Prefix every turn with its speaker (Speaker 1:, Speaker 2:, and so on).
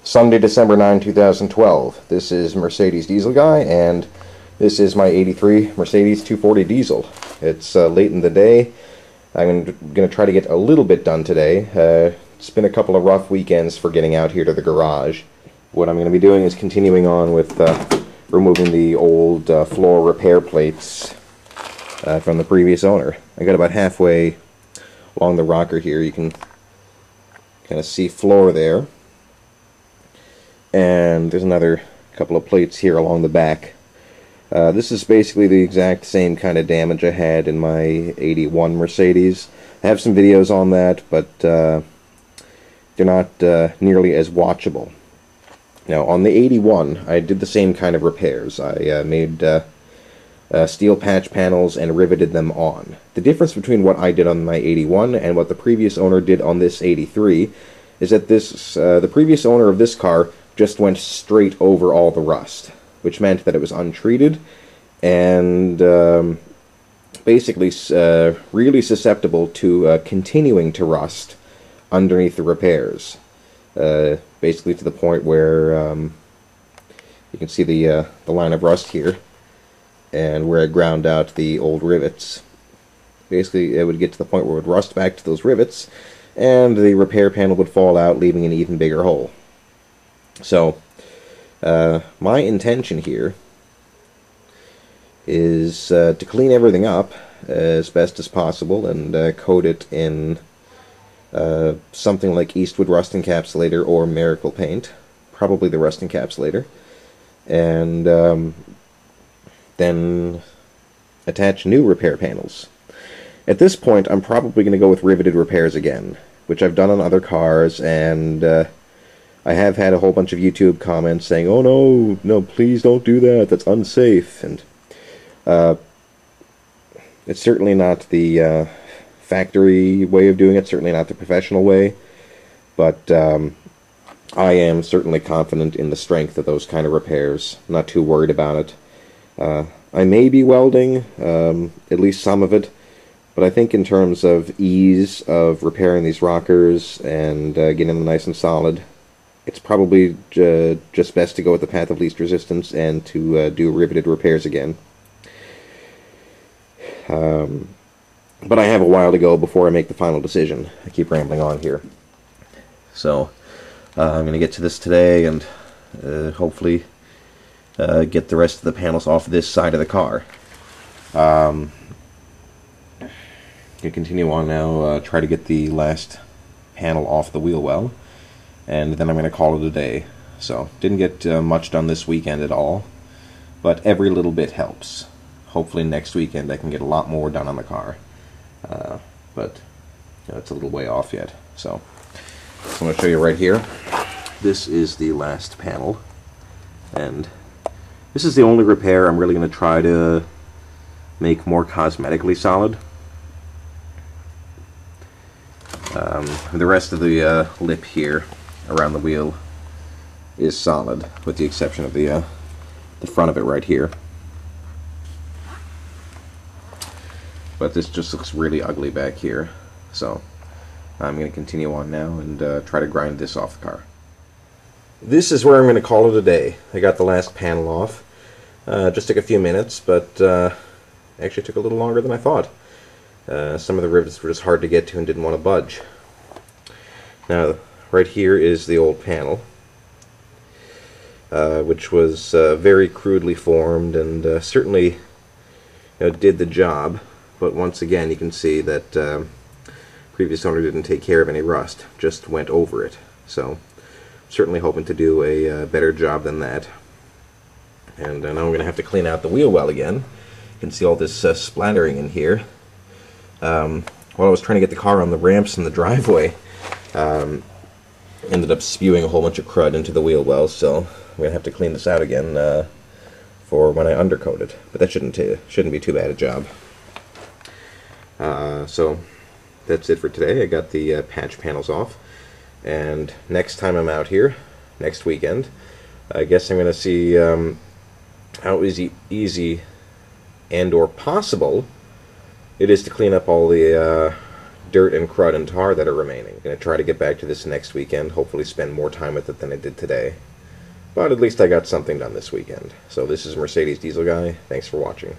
Speaker 1: Sunday, December 9, 2012. This is Mercedes Diesel Guy, and this is my 83 Mercedes 240 diesel. It's late in the day. I'm going to try to get a little bit done today. It's been a couple of rough weekends for getting out here to the garage. What I'm going to be doing is continuing on with removing the old floor repair plates from the previous owner. I got about halfway along the rocker here. You can kind of see floor there. And there's another couple of plates here along the back. This is basically the exact same kind of damage I had in my 81 Mercedes. I have some videos on that, but they're not nearly as watchable. Now, on the 81, I did the same kind of repairs. I made steel patch panels and riveted them on. The difference between what I did on my 81 and what the previous owner did on this 83 is that the previous owner of this car just went straight over all the rust, which meant that it was untreated and basically really susceptible to continuing to rust underneath the repairs. Basically to the point where you can see the line of rust here and where I ground out the old rivets. Basically, it would get to the point where it would rust back to those rivets and the repair panel would fall out, leaving an even bigger hole. So, my intention here is to clean everything up as best as possible and coat it in something like Eastwood Rust Encapsulator or Miracle Paint, probably the Rust Encapsulator, and then attach new repair panels. At this point, I'm probably going to go with riveted repairs again, which I've done on other cars, and I have had a whole bunch of YouTube comments saying, "Oh no, please don't do that, that's unsafe," and it's certainly not the factory way of doing it, certainly not the professional way, but I am certainly confident in the strength of those kind of repairs. I'm not too worried about it. I may be welding, at least some of it, but I think in terms of ease of repairing these rockers and getting them nice and solid, it's probably just best to go with the path of least resistance and to do riveted repairs again. But I have a while to go before I make the final decision. I keep rambling on here. So, I'm going to get to this today and hopefully get the rest of the panels off this side of the car. I'm going to continue on now, try to get the last panel off the wheel well, and then I'm going to call it a day. So, didn't get much done this weekend at all, but every little bit helps. Hopefully next weekend I can get a lot more done on the car. But you know, it's a little way off yet. So I'm going to show you right here. This is the last panel, and this is the only repair I'm really going to try to make more cosmetically solid. The rest of the lip here around the wheel is solid, with the exception of the front of it right here. But this just looks really ugly back here, so I'm going to continue on now and try to grind this off the car. This is where I'm going to call it a day. I got the last panel off. Just took a few minutes, but actually took a little longer than I thought. Some of the rivets were just hard to get to and didn't want to budge. Now, right here is the old panel, which was very crudely formed and certainly did the job. But once again, you can see that previous owner didn't take care of any rust, just went over it. So, certainly hoping to do a better job than that. And now I'm going to have to clean out the wheel well again. You can see all this splattering in here. While I was trying to get the car on the ramps in the driveway, ended up spewing a whole bunch of crud into the wheel well, so I'm going to have to clean this out again for when I undercoat it. But that shouldn't be too bad a job. So that's it for today. I got the patch panels off, and next time I'm out here, next weekend, I guess I'm going to see how easy and or possible it is to clean up all the dirt and crud and tar that are remaining. I'm going to try to get back to this next weekend, hopefully spend more time with it than I did today. But at least I got something done this weekend. So this is Mercedes Diesel Guy. Thanks for watching.